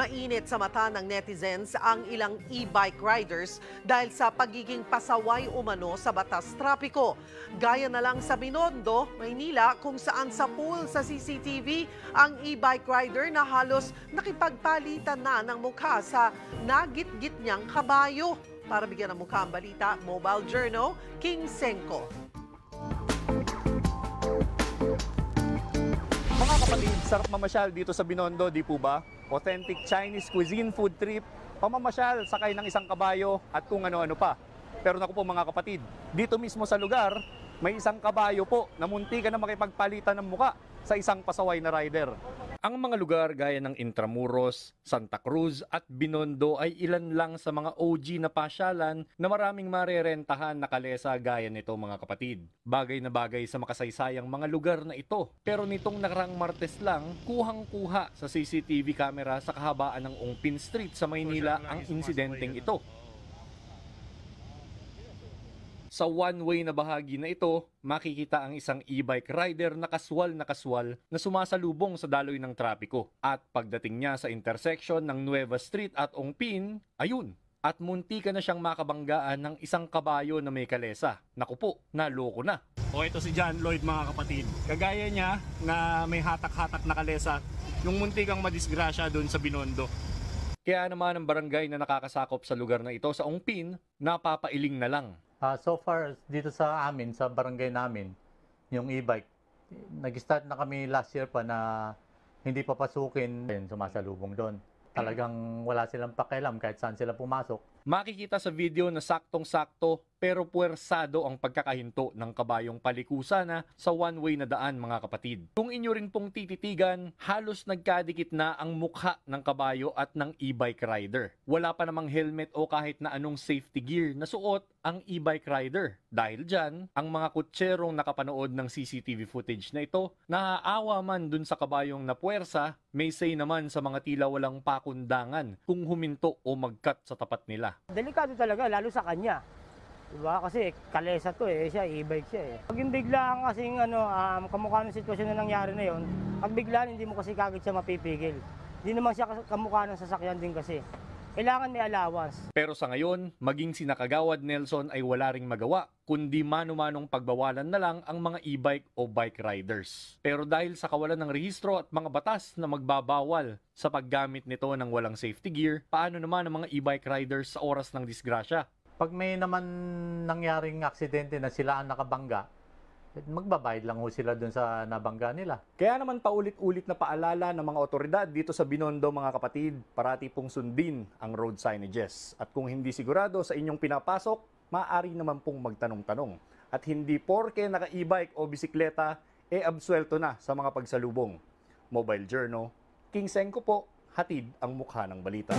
Mainit sa mata ng netizens ang ilang e-bike riders dahil sa pagiging pasaway umano sa batas trapiko. Gaya na lang sa Binondo, Maynila, kung saan sa pool sa CCTV ang e-bike rider na halos nakipagpalitan na ng mukha sa nagit-git niyang kabayo. Para bigyan ng mukha ang balita, Mobile Journal, King Senko. Mga kapatid, sarap mamasyal dito sa Binondo, di po ba? Authentic Chinese cuisine food trip, pamamasyal, sakay ng isang kabayo at kung ano-ano pa. Pero naku po mga kapatid, dito mismo sa lugar, may isang kabayo po na munti ka na makipagpalitan ng muka sa isang pasaway na rider. Ang mga lugar gaya ng Intramuros, Santa Cruz at Binondo ay ilan lang sa mga OG na pasyalan na maraming marerentahan na kalesa gaya nito mga kapatid. Bagay na bagay sa makasaysayang mga lugar na ito. Pero nitong nakarang Martes lang, kuhang-kuha sa CCTV camera sa kahabaan ng Ongpin Street sa Maynila ang insidenteng ito. Sa one-way na bahagi na ito, makikita ang isang e-bike rider na kaswal na sumasalubong sa daloy ng trapiko. At pagdating niya sa intersection ng Nueva Street at Ongpin, ayun, at munti ka na siyang makabanggaan ng isang kabayo na may kalesa. Naku po, naloko na. O ito si John Lloyd mga kapatid. Kagaya niya na may hatak-hatak na kalesa, nung munti kang madisgrasya doon sa Binondo. Kaya naman ang barangay na nakakasakop sa lugar na ito sa Ongpin, napapailing na lang. So far, dito sa amin, sa barangay namin, yung e-bike, nag-start na kami last year pa na hindi papasukin, sumasalubong doon. Talagang wala silang pakialam kahit saan sila pumasok. Makikita sa video na saktong-sakto pero puwersado ang pagkakahinto ng kabayong palikusa na sa one-way na daan mga kapatid. Kung inyo rin pong tititigan, halos nagkadikit na ang mukha ng kabayo at ng e-bike rider. Wala pa namang helmet o kahit na anong safety gear na suot ang e-bike rider. Dahil dyan, ang mga kutserong nakapanood ng CCTV footage na ito, naaawa man dun sa kabayong na puwersa, may say naman sa mga tila walang pakundangan kung huminto o mag-cut sa tapat nila. Delikado talaga, lalo sa kanya. Diba? Kasi kalesa to siya, e-bike siya Pag yung biglaan kasing kamukha ng sitwasyon na nangyari na yon, pag biglaan hindi mo kasi kagad siya mapipigil. Hindi naman siya kamukha ng sasakyan din kasi. Kailangan may allowance. Pero sa ngayon, maging si Nakagawad Nelson ay wala ring magawa, kundi mano-manong pagbawalan na lang ang mga e-bike o bike riders. Pero dahil sa kawalan ng rehistro at mga batas na magbabawal sa paggamit nito ng walang safety gear, paano naman ang mga e-bike riders sa oras ng disgrasya? Pag may naman nangyaring aksidente na sila ang nakabangga, magbabayad lang ho sila dun sa nabangga nila. Kaya naman paulit-ulit na paalala ng mga otoridad dito sa Binondo mga kapatid, parati pong sundin ang road signages. At kung hindi sigurado sa inyong pinapasok, maaari naman pong magtanong-tanong. At hindi porke naka-e-bike o bisikleta, absuelto na sa mga pagsalubong. Mobile Journal, King Senko po, hatid ang mukha ng balita.